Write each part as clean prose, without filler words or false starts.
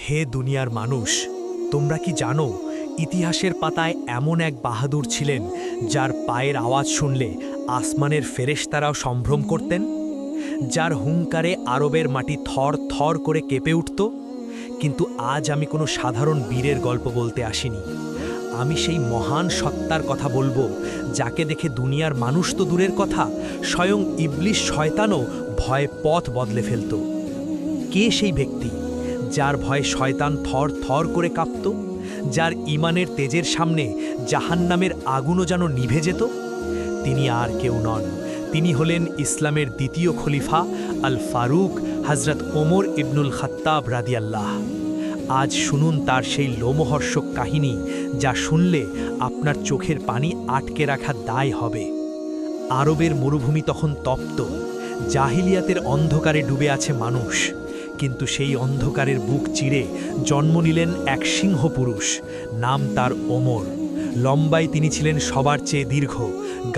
হে দুনিয়ার মানুষ, তোমরা কি জানো ইতিহাসের পাতায় এমন এক বাহাদুর ছিলেন যার পায়ের আওয়াজ শুনলে আসমানের ফেরেশতারাও সম্ভ্রম করতেন, যার হুঙ্কারে আরবের মাটি থর থর করে কেঁপে উঠত। কিন্তু আজ আমি কোনো সাধারণ বীরের গল্প বলতে আসিনি। আমি সেই মহান সত্তার কথা বলবো যাকে দেখে দুনিয়ার মানুষ তো দূরের কথা, স্বয়ং ইবলিশ শয়তানও ভয়ে পথ বদলে ফেলত। কে সেই ব্যক্তি যার ভয়ে শয়তান থর থর করে কাঁপত, যার ইমানের তেজের সামনে জাহান্নামের আগুনও যেন নিভে যেত? তিনি আর কেউ নন, তিনি হলেন ইসলামের দ্বিতীয় খলিফা আল ফারুক হজরত ওমর ইবনুল খাত্তাব রাদিয়াল্লাহ। আজ শুনুন তার সেই লোমহর্ষক কাহিনী, যা শুনলে আপনার চোখের পানি আটকে রাখা দায় হবে। আরবের মরুভূমি তখন তপ্ত, জাহিলিয়াতের অন্ধকারে ডুবে আছে মানুষ। কিন্তু সেই অন্ধকারের বুক চিরে জন্ম নিলেন এক সিংহ পুরুষ, নাম তার ওমর। লম্বায় তিনি ছিলেন সবার চেয়ে দীর্ঘ,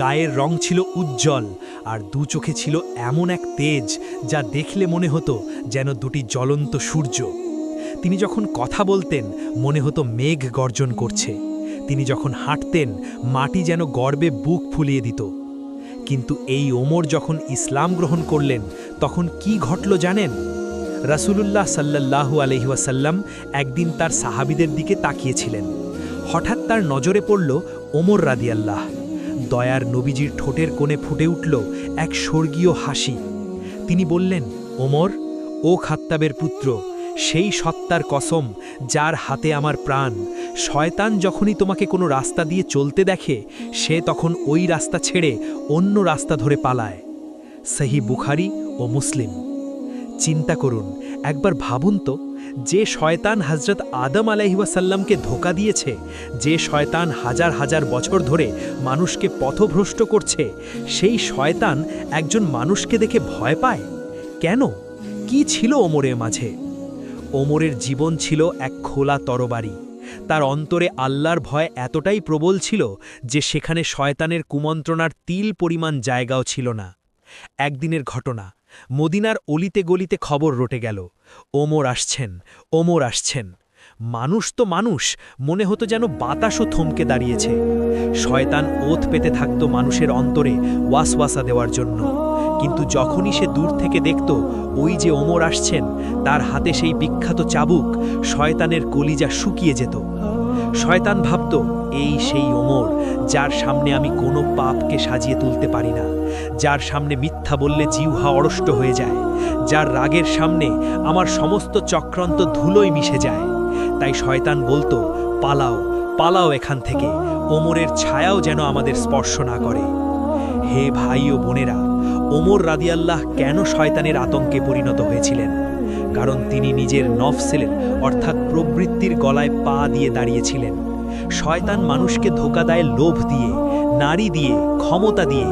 গায়ের রং ছিল উজ্জ্বল, আর দু চোখে ছিল এমন এক তেজ যা দেখলে মনে হতো যেন দুটি জ্বলন্ত সূর্য। তিনি যখন কথা বলতেন মনে হতো মেঘ গর্জন করছে, তিনি যখন হাঁটতেন মাটি যেন গর্বে বুক ফুলিয়ে দিত। কিন্তু এই ওমর যখন ইসলাম গ্রহণ করলেন তখন কি ঘটল জানেন? রাসূলুল্লাহ সাল্লাল্লাহু আলাইহি ওয়াসাল্লাম একদিন তার সাহাবীদের দিকে তাকিয়েছিলেন। হঠাৎ তার নজরে পড়ল ওমর রাদিয়াল্লাহ। দয়ার নবীজির ঠোঁটের কোণে ফুটে উঠল এক স্বর্গীয় হাসি। তিনি বললেন, ওমর, ও খাত্তাবের পুত্র, সেই সত্তার কসম যার হাতে আমার প্রাণ, শয়তান যখনই তোমাকে কোনো রাস্তা দিয়ে চলতে দেখে সে তখন ওই রাস্তা ছেড়ে অন্য রাস্তা ধরে পালায়। সহিহ বুখারী ও মুসলিম। চিন্তা করুন, একবার ভাবুন তো, যে শয়তান হজরত আদম আলাইহি ওয়াসাল্লামকে ধোঁকা দিয়েছে, যে শয়তান হাজার হাজার বছর ধরে মানুষকে পথভ্রষ্ট করছে, সেই শয়তান একজন মানুষকে দেখে ভয় পায় কেন? কি ছিল ওমরের মাঝে? ওমরের জীবন ছিল এক খোলা তরবারি। তার অন্তরে আল্লাহর ভয় এতটাই প্রবল ছিল যে সেখানে শয়তানের কুমন্ত্রণার তিল পরিমাণ জায়গাও ছিল না। একদিনের ঘটনা, মদিনার অলিতে গলিতে খবর রটে গেল, ওমর আসছেন, ওমর আসছেন। মানুষ তো মানুষ, মনে হতো যেন বাতাসও থমকে দাঁড়িয়েছে। শয়তান ওত পেতে থাকত মানুষের অন্তরে ওয়াসওয়াসা দেওয়ার জন্য। কিন্তু যখনই সে দূর থেকে দেখত ওই যে ওমর আসছেন, তার হাতে সেই বিখ্যাত চাবুক, শয়তানের কলিজা শুকিয়ে যেত। শয়তান ভাবত, এই সেই ওমর যার সামনে আমি কোনো পাপকে সাজিয়ে তুলতে পারি না, যার সামনে মিথ্যা বললে জিহ্বা অরষ্ট হয়ে যায়, যার রাগের সামনে আমার সমস্ত চক্রান্ত ধুলোয় মিশে যায়। তাই শয়তান বলতো, পালাও, পালাও এখান থেকে, ওমরের ছায়াও যেন আমাদের স্পর্শ না করে। হে ভাই ও বোনেরা, ওমর রাদিয়াল্লাহ কেন শয়তানের আতঙ্কে পরিণত হয়েছিলেন? কারণ তিনি নিজের নফসের অর্থাৎ প্রবৃত্তির গলায় পা দিয়ে দাঁড়িয়েছিলেন। শয়তান মানুষকে ধোঁকা দেয় লোভ দিয়ে, নারী দিয়ে, ক্ষমতা দিয়ে,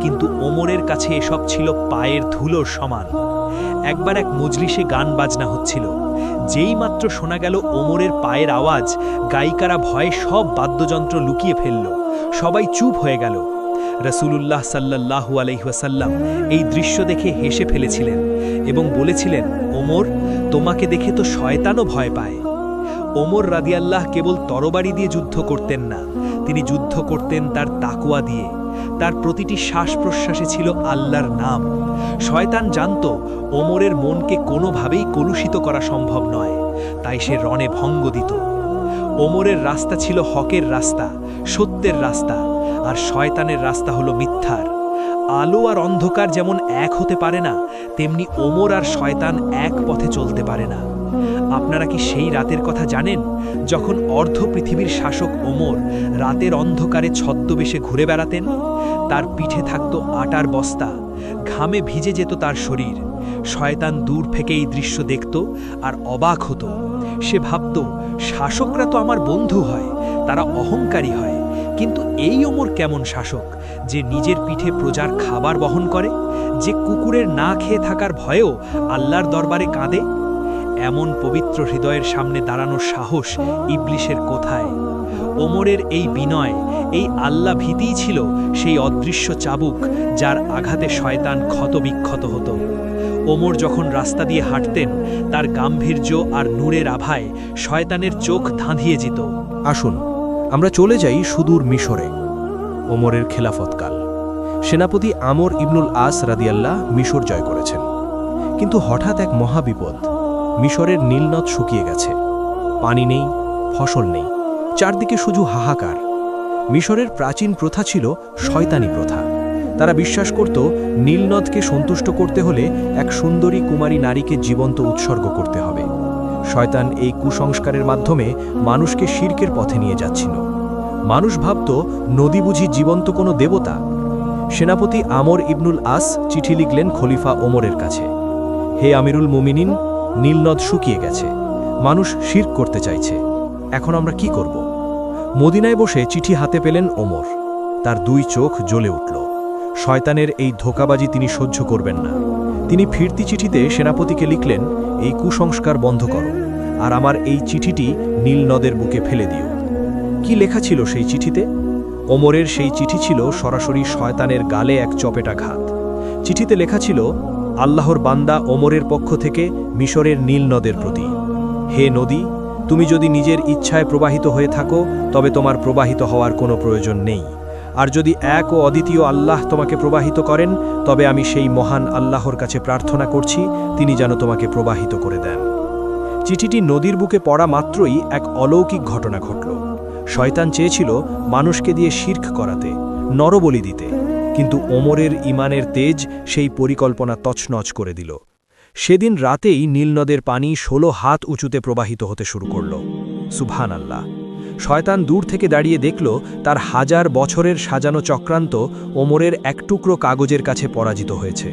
কিন্তু ওমরের কাছে এসব ছিল পায়ের ধুলোর সমান। একবার এক মজলিসে গান বাজনা হচ্ছিল, যেই মাত্র শোনা গেল ওমরের পায়ের আওয়াজ, গায়িকারা ভয়ে সব বাদ্যযন্ত্র লুকিয়ে ফেলল, সবাই চুপ হয়ে গেল। রাসূলুল্লাহ সাল্লাল্লাহু আলাইহি ওয়াসাল্লাম এই দৃশ্য দেখে হেসে ফেলেছিলেন এবং বলেছিলেন, ওমর, তোমাকে দেখে তো শয়তানও ভয় পায়। ওমর রাদিয়াল্লাহ কেবল তরবারি দিয়ে যুদ্ধ করতেন না, তিনি যুদ্ধ করতেন তার তাকওয়া দিয়ে। তার প্রতিটি শ্বাস প্রশ্বাসে ছিল আল্লাহর নাম। শয়তান জানত ওমরের মনকে কোনোভাবেই কলুষিত করা সম্ভব নয়, তাই সে রণে ভঙ্গ দিত। ওমরের রাস্তা ছিল হকের রাস্তা, সত্যের রাস্তা, আর শয়তানের রাস্তা হলো মিথ্যার। আলো আর অন্ধকার যেমন এক হতে পারে না, তেমনি ওমর আর শয়তান এক পথে চলতে পারে না। আপনারা কি সেই রাতের কথা জানেন যখন অর্ধ পৃথিবীর শাসক ওমর রাতের অন্ধকারে ছদ্মবেশে ঘুরে বেড়াতেন? তার পিঠে থাকত আটার বস্তা, ঘামে ভিজে যেত তার শরীর। শয়তান দূর থেকে এই দৃশ্য দেখত আর অবাক হতো। সে ভাবত, শাসকরা তো আমার বন্ধু হয়, তারা অহংকারী হয়, কিন্তু এই ওমর কেমন শাসক, যে নিজের পিঠে প্রজার খাবার বহন করে, যে কুকুরের না খেয়ে থাকার ভয়েও আল্লাহর দরবারে কাঁদে? এমন পবিত্র হৃদয়ের সামনে দাঁড়ানোর সাহস ইবলিশের কোথায়? ওমরের এই বিনয়, এই আল্লাহ ভীতিই ছিল সেই অদৃশ্য চাবুক যার আঘাতে শয়তান ক্ষতবিক্ষত হতো। ওমর যখন রাস্তা দিয়ে হাঁটতেন তার গাম্ভীর্য আর নূরের আভায় শয়তানের চোখ ধাঁধিয়ে যেত। আসুন আমরা চলে যাই সুদূর মিশরে। ওমরের খেলাফতকাল। সেনাপতি আমর ইবনুল আস রাদিয়াল্লাহ মিশর জয় করেছেন। কিন্তু হঠাৎ এক মহাবিপদ। মিশরের নীলনদ শুকিয়ে গেছে, পানি নেই, ফসল নেই, চারদিকে শুধু হাহাকার। মিশরের প্রাচীন প্রথা ছিল শয়তানি প্রথা। তারা বিশ্বাস করত নীলনদকে সন্তুষ্ট করতে হলে এক সুন্দরী কুমারী নারীকে জীবন্ত উৎসর্গ করতে হবে। শয়তান এই কুসংস্কারের মাধ্যমে মানুষকে শিরকের পথে নিয়ে যাচ্ছিল। মানুষ ভাবত নদী বুঝি জীবন্ত কোনো দেবতা। সেনাপতি আমর ইবনুল আস চিঠি লিখলেন খলিফা ওমরের কাছে। হে আমিরুল মুমিনিন, নীলনদ শুকিয়ে গেছে, মানুষ শিরক করতে চাইছে, এখন আমরা কি করব? মদিনায় বসে চিঠি হাতে পেলেন ওমর। তার দুই চোখ জ্বলে উঠল। শয়তানের এই ধোঁকাবাজি তিনি সহ্য করবেন না। তিনি ফিরতি চিঠিতে সেনাপতিকে লিখলেন, এই কুসংস্কার বন্ধ করো, আর আমার এই চিঠিটি নীল নদের বুকে ফেলে দিও। কি লেখা ছিল সেই চিঠিতে? ওমরের সেই চিঠি ছিল সরাসরি শয়তানের গালে এক চপেটাঘাত। চিঠিতে লেখা ছিল, আল্লাহর বান্দা ওমরের পক্ষ থেকে মিশরের নীল নদের প্রতি। হে নদী, তুমি যদি নিজের ইচ্ছায় প্রবাহিত হয়ে থাকো তবে তোমার প্রবাহিত হওয়ার কোনো প্রয়োজন নেই। আর যদি এক ও অদ্বিতীয় আল্লাহ তোমাকে প্রবাহিত করেন তবে আমি সেই মহান আল্লাহর কাছে প্রার্থনা করছি তিনি যেন তোমাকে প্রবাহিত করে দেন। চিঠিটি নদীর বুকে পড়া মাত্রই এক অলৌকিক ঘটনা ঘটল। শয়তান চেয়েছিল মানুষকে দিয়ে শিরক করাতে, নরবলি দিতে, কিন্তু ওমরের ইমানের তেজ সেই পরিকল্পনা তছনছ করে দিল। সেদিন রাতেই নীলনদের পানি 16 হাত উঁচুতে প্রবাহিত হতে শুরু করল। সুবহানাল্লাহ! শয়তান দূর থেকে দাঁড়িয়ে দেখল তার হাজার বছরের সাজানো চক্রান্ত ওমরের এক টুকরো কাগজের কাছে পরাজিত হয়েছে।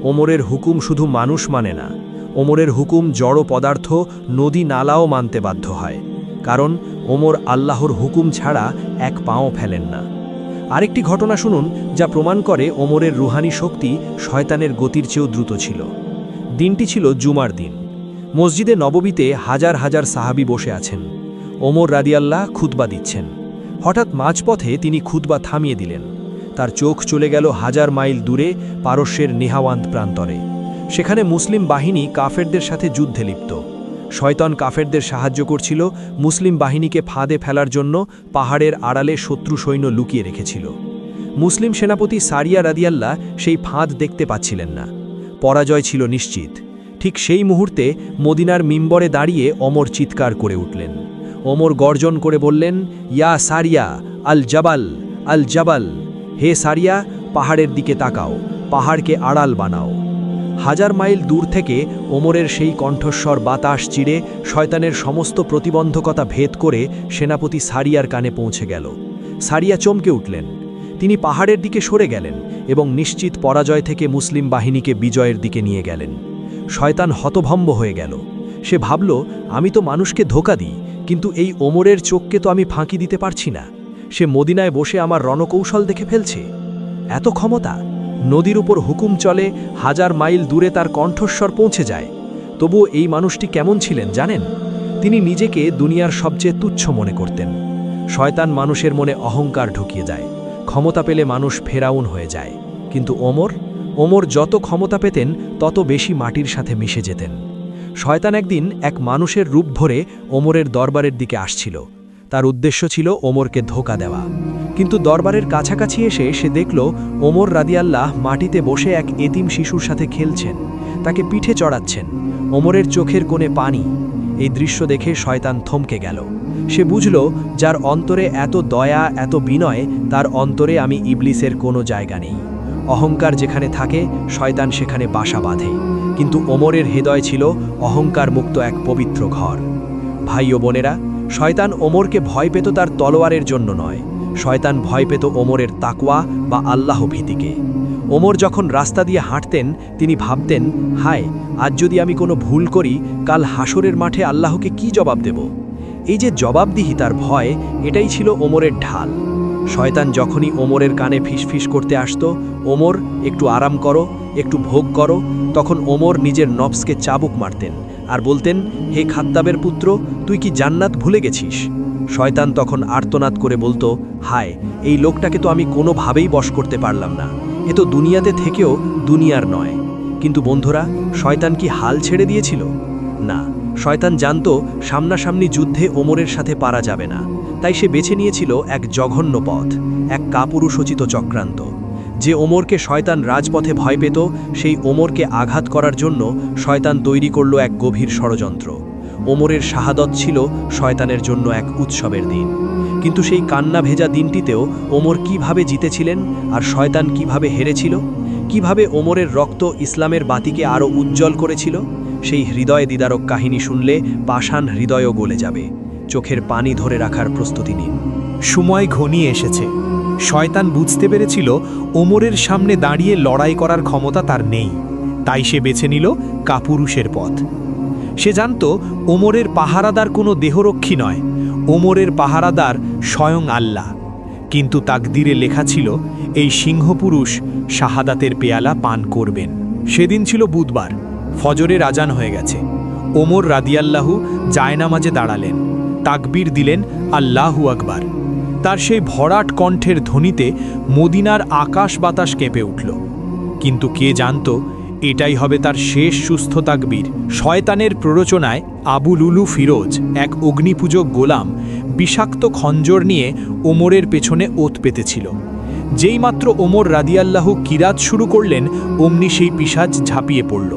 ওমরের হুকুম শুধু মানুষ মানে না, ওমরের হুকুম জড় পদার্থ, নদী নালাও মানতে বাধ্য হয়। কারণ ওমর আল্লাহর হুকুম ছাড়া এক পাও ফেলেন না। আরেকটি ঘটনা শুনুন যা প্রমাণ করে ওমরের রুহানি শক্তি শয়তানের গতির চেয়েও দ্রুত ছিল। দিনটি ছিল জুমার দিন। মসজিদে নববীতে হাজার হাজার সাহাবী বসে আছেন। ওমর রাদিয়াল্লাহ খুতবা দিচ্ছেন। হঠাৎ মাঝপথে তিনি খুতবা থামিয়ে দিলেন। তার চোখ চলে গেল হাজার মাইল দূরে পারস্যের নেহাওয়ান্দ প্রান্তরে। সেখানে মুসলিম বাহিনী কাফেরদের সাথে যুদ্ধে লিপ্ত। শয়তান কাফেরদের সাহায্য করছিল মুসলিম বাহিনীকে ফাঁদে ফেলার জন্য। পাহাড়ের আড়ালে শত্রু সৈন্য লুকিয়ে রেখেছিল। মুসলিম সেনাপতি সারিয়া রাদিয়াল্লাহ সেই ফাঁদ দেখতে পাচ্ছিলেন না। পরাজয় ছিল নিশ্চিত। ঠিক সেই মুহূর্তে মদিনার মিম্বরে দাঁড়িয়ে ওমর চিৎকার করে উঠলেন। ওমর গর্জন করে বললেন, ইয়া সারিয়া আল জাবাল, আল জাবাল! হে সারিয়া, পাহাড়ের দিকে তাকাও, পাহাড়কে আড়াল বানাও। হাজার মাইল দূর থেকে ওমরের সেই কণ্ঠস্বর বাতাস চিড়ে শয়তানের সমস্ত প্রতিবন্ধকতা ভেদ করে সেনাপতি সারিয়ার কানে পৌঁছে গেল। সারিয়া চমকে উঠলেন। তিনি পাহাড়ের দিকে সরে গেলেন এবং নিশ্চিত পরাজয় থেকে মুসলিম বাহিনীকে বিজয়ের দিকে নিয়ে গেলেন। শয়তান হতভম্ব হয়ে গেল। সে ভাবল, আমি তো মানুষকে ধোঁকা দিই, কিন্তু এই ওমরের চোখকে তো আমি ফাঁকি দিতে পারছি না। সে মদিনায় বসে আমার রণকৌশল দেখে ফেলছে। এত ক্ষমতা! নদীর উপর হুকুম চলে, হাজার মাইল দূরে তার কণ্ঠস্বর পৌঁছে যায়। তবুও এই মানুষটি কেমন ছিলেন জানেন? তিনি নিজেকে দুনিয়ার সবচেয়ে তুচ্ছ মনে করতেন। শয়তান মানুষের মনে অহংকার ঢুকিয়ে যায়। ক্ষমতা পেলে মানুষ ফেরাউন হয়ে যায়। কিন্তু ওমর যত ক্ষমতা পেতেন তত বেশি মাটির সাথে মিশে যেতেন। শয়তান একদিন এক মানুষের রূপ ধরে ওমরের দরবারের দিকে আসছিল। তার উদ্দেশ্য ছিল ওমরকে ধোঁকা দেওয়া। কিন্তু দরবারের কাছাকাছি এসে সে দেখল ওমর রাদিয়াল্লাহ মাটিতে বসে এক এতিম শিশুর সাথে খেলছেন, তাকে পিঠে চড়াচ্ছেন। ওমরের চোখের কোণে পানি। এই দৃশ্য দেখে শয়তান থমকে গেল। সে বুঝল, যার অন্তরে এত দয়া, এত বিনয়, তার অন্তরে আমি ইবলিসের কোনো জায়গা নেই। অহংকার যেখানে থাকে শয়তান সেখানে বাসা বাঁধে। কিন্তু ওমরের হৃদয় ছিল অহংকার মুক্ত এক পবিত্র ঘর। ভাই ও বোনেরা, শয়তান ওমরকে ভয় পেত তার তলোয়ারের জন্য নয়, শয়তান ভয় পেত ওমরের তাকওয়া বা আল্লাহ ভীতিকে। ওমর যখন রাস্তা দিয়ে হাঁটতেন তিনি ভাবতেন, হায়, আজ যদি আমি কোনো ভুল করি কাল হাসরের মাঠে আল্লাহকে কি জবাব দেব? এই যে জবাবদিহিতার ভয়, এটাই ছিল ওমরের ঢাল। শয়তান যখনই ওমরের কানে ফিসফিস করতে আসত, ওমর একটু আরাম করো, একটু ভোগ করো, তখন ওমর নিজের নফসকে চাবুক মারতেন আর বলতেন, হে খাত্তাবের পুত্র, তুই কি জান্নাত ভুলে গেছিস? শয়তান তখন আর্তনাদ করে বলতো, হায়, এই লোকটাকে তো আমি কোনোভাবেই বশ করতে পারলাম না, এ তো দুনিয়াতে থেকেও দুনিয়ার নয়। কিন্তু বন্ধুরা, শয়তান কি হাল ছেড়ে দিয়েছিল? না, শয়তান জানতো সামনাসামনি যুদ্ধে ওমরের সাথে পারা যাবে না। তাই সে বেছে নিয়েছিল এক জঘন্য পথ, এক কাপুরুষোচিত চক্রান্ত। যে ওমরকে শয়তান রাজপথে ভয় পেত, সেই ওমরকে আঘাত করার জন্য শয়তান তৈরি করল এক গভীর ষড়যন্ত্র। ওমরের শাহাদত ছিল শয়তানের জন্য এক উৎসবের দিন। কিন্তু সেই কান্না ভেজা দিনটিতেও ওমর কিভাবে জিতেছিলেন আর শয়তান কিভাবে হেরেছিল, কিভাবে ওমরের রক্ত ইসলামের বাতিকে আরও উজ্জ্বল করেছিল, সেই হৃদয় দিদারক কাহিনী শুনলে পাষাণ হৃদয়ও গলে যাবে। চোখের পানি ধরে রাখার প্রস্তুতি নিন। সময় ঘনিয়ে এসেছে। শয়তান বুঝতে পেরেছিল ওমরের সামনে দাঁড়িয়ে লড়াই করার ক্ষমতা তার নেই। তাই সে বেছে নিল কাপুরুষের পথ। সে জানত ওমরের পাহারাদার কোনো দেহরক্ষী নয়, ওমরের পাহারাদার স্বয়ং আল্লাহ। কিন্তু তাকদিরে লেখা ছিল এই সিংহপুরুষ শাহাদাতের পেয়ালা পান করবেন। সেদিন ছিল বুধবার, ফজরের আজান হয়ে গেছে। ওমর রাদিয়াল্লাহু জায়নামাজে দাঁড়ালেন, তাকবীর দিলেন, আল্লাহু আকবার। তার সেই ভরাট কণ্ঠের ধ্বনিতে মদিনার আকাশ বাতাস কেঁপে উঠল। কিন্তু কে জানত এটাই হবে তার শেষ সুস্থ তাকবীর। শয়তানের প্ররোচনায় আবু লুলু ফিরোজ, এক অগ্নিপূজক গোলাম, বিষাক্ত খঞ্জর নিয়ে ওমরের পেছনে ওত পেতেছিল। যেইমাত্র ওমর রাদিয়াল্লাহু কিরাত শুরু করলেন, অমনি সেই পিশাচ ঝাঁপিয়ে পড়ল।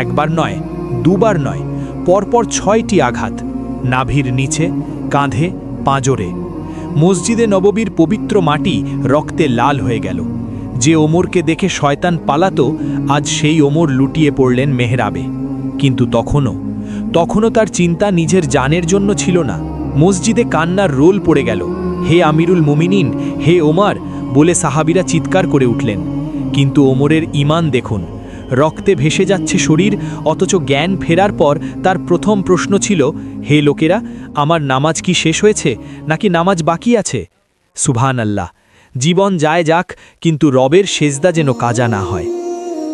একবার নয়, দুবার নয়, পরপর 6টি আঘাত, নাভির নিচে, কাঁধে, পাঁজরে। মসজিদে নববীর পবিত্র মাটি রক্তে লাল হয়ে গেল। যে ওমরকে দেখে শয়তান পালাতো, আজ সেই ওমর লুটিয়ে পড়লেন মেহরাবে। কিন্তু তখনও তার চিন্তা নিজের জানের জন্য ছিল না। মসজিদে কান্নার রোল পড়ে গেল। হে আমিরুল মুমিনিন, হে ওমর বলে সাহাবীরা চিৎকার করে উঠলেন। কিন্তু ওমরের ঈমান দেখুন, রক্তে ভেসে যাচ্ছে শরীর, অথচ জ্ঞান ফেরার পর তার প্রথম প্রশ্ন ছিল, হে লোকেরা, আমার নামাজ কি শেষ হয়েছে নাকি নামাজ বাকি আছে? সুবহানাল্লাহ। জীবন যায় যাক, কিন্তু রবের সেজদা যেন কাজা না হয়।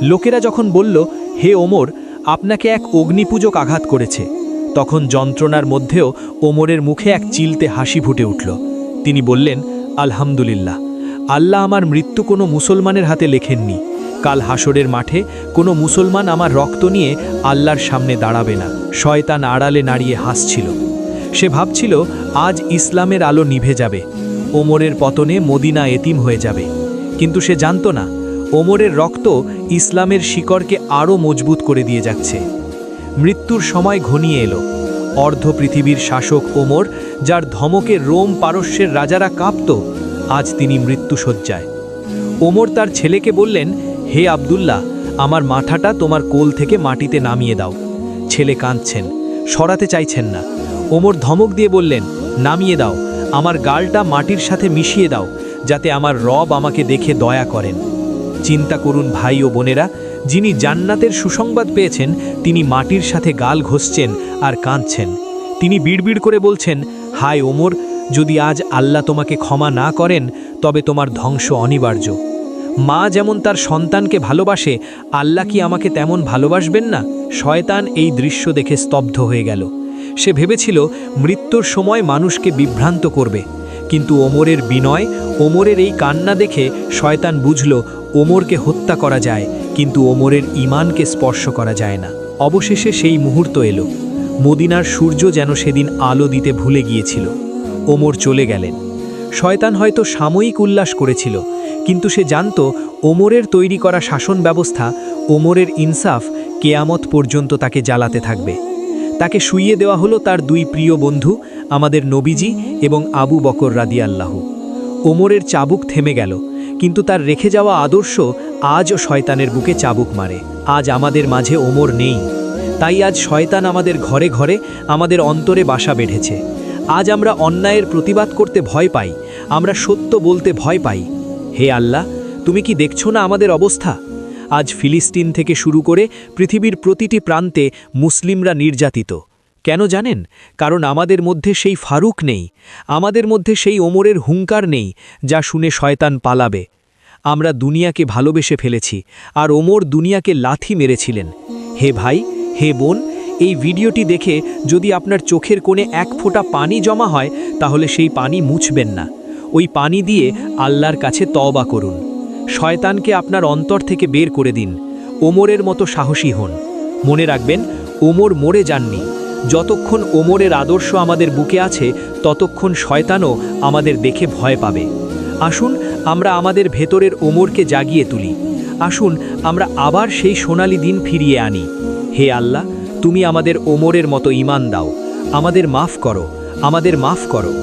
লোকেরা যখন বলল, হে ওমর, আপনাকে এক অগ্নিপূজক আঘাত করেছে, তখন যন্ত্রণার মধ্যেও ওমরের মুখে এক চিলতে হাসি ফুটে উঠল। তিনি বললেন, আলহামদুলিল্লাহ, আল্লাহ আমার মৃত্যু কোনো মুসলমানের হাতে লেখেননি। কাল হাসরের মাঠে কোনো মুসলমান আমার রক্ত নিয়ে আল্লাহর সামনে দাঁড়াবে না। শয়তান আড়ালে নাড়িয়ে হাসছিল। সে ভাবছিল আজ ইসলামের আলো নিভে যাবে, ওমরের পতনে মদিনা এতিম হয়ে যাবে। কিন্তু সে জানত না, ওমরের রক্ত ইসলামের শিকড়কে আরও মজবুত করে দিয়ে যাচ্ছে। মৃত্যুর সময় ঘনিয়ে এলো। অর্ধ পৃথিবীর শাসক ওমর, যার ধমকে রোম পারস্যের রাজারা কাঁপত, আজ তিনি মৃত্যুশয্যায়। ওমর তার ছেলেকে বললেন, হে আব্দুল্লাহ, আমার মাথাটা তোমার কোল থেকে মাটিতে নামিয়ে দাও। ছেলে কাঁদছেন, সরাতে চাইছেন না। ওমর ধমক দিয়ে বললেন, নামিয়ে দাও, আমার গালটা মাটির সাথে মিশিয়ে দাও, যাতে আমার রব আমাকে দেখে দয়া করেন। চিন্তা করুন ভাই ও বোনেরা, যিনি জান্নাতের সুসংবাদ পেয়েছেন, তিনি মাটির সাথে গাল ঘষছেন আর কাঁদছেন। তিনি বিড়বিড় করে বলছেন, হায় ওমর, যদি আজ আল্লাহ তোমাকে ক্ষমা না করেন, তবে তোমার ধ্বংস অনিবার্য। মা যেমন তার সন্তানকে ভালোবাসে, আল্লাহ কি আমাকে তেমন ভালোবাসবেন না? শয়তান এই দৃশ্য দেখে স্তব্ধ হয়ে গেল। সে ভেবেছিল মৃত্যুর সময় মানুষকে বিভ্রান্ত করবে। কিন্তু ওমরের বিনয়, ওমরের এই কান্না দেখে শয়তান বুঝল ওমরকে হত্যা করা যায়, কিন্তু ওমরের ঈমানকে স্পর্শ করা যায় না। অবশেষে সেই মুহূর্ত এলো। মদিনার সূর্য যেন সেদিন আলো দিতে ভুলে গিয়েছিল। ওমর চলে গেলেন। শয়তান হয়তো সাময়িক উল্লাস করেছিল, কিন্তু সে জানত ওমরের তৈরি করা শাসন ব্যবস্থা, ওমরের ইনসাফ কেয়ামত পর্যন্ত তাকে জ্বালাতে থাকবে। তাকে শুইয়ে দেওয়া হলো তার দুই প্রিয় বন্ধু, আমাদের নবীজি এবং আবু বকর রাদিয়াল্লাহু। ওমরের চাবুক থেমে গেল, কিন্তু তার রেখে যাওয়া আদর্শ আজও শয়তানের বুকে চাবুক মারে। আজ আমাদের মাঝে ওমর নেই, তাই আজ শয়তান আমাদের ঘরে ঘরে, আমাদের অন্তরে বাসা বেঁধেছে। আজ আমরা অন্যায়ের প্রতিবাদ করতে ভয় পাই, আমরা সত্য বলতে ভয় পাই। হে আল্লাহ, তুমি কি দেখছো না আমাদের অবস্থা? আজ ফিলিস্তিন থেকে শুরু করে পৃথিবীর প্রতিটি প্রান্তে মুসলিমরা নির্যাতিত। কেন জানেন? কারণ আমাদের মধ্যে সেই ফারুক নেই, আমাদের মধ্যে সেই ওমরের হুঙ্কার নেই, যা শুনে শয়তান পালাবে। আমরা দুনিয়াকে ভালোবেসে ফেলেছি, আর ওমর দুনিয়াকে লাথি মেরেছিলেন। হে ভাই, হে বোন, এই ভিডিওটি দেখে যদি আপনার চোখের কোণে এক ফোঁটা পানি জমা হয়, তাহলে সেই পানি মুছবেন না। ওই পানি দিয়ে আল্লাহর কাছে তওবা করুন। শয়তানকে আপনার অন্তর থেকে বের করে দিন। ওমরের মতো সাহসী হন। মনে রাখবেন, ওমর মরে যাননি। যতক্ষণ ওমরের আদর্শ আমাদের বুকে আছে, ততক্ষণ শয়তানও আমাদের দেখে ভয় পাবে। আসুন আমরা আমাদের ভেতরের ওমরকে জাগিয়ে তুলি। আসুন আমরা আবার সেই সোনালি দিন ফিরিয়ে আনি। হে আল্লাহ, তুমি আমাদের ওমরের মতো ঈমান দাও। আমাদের মাফ করো, আমাদের মাফ করো।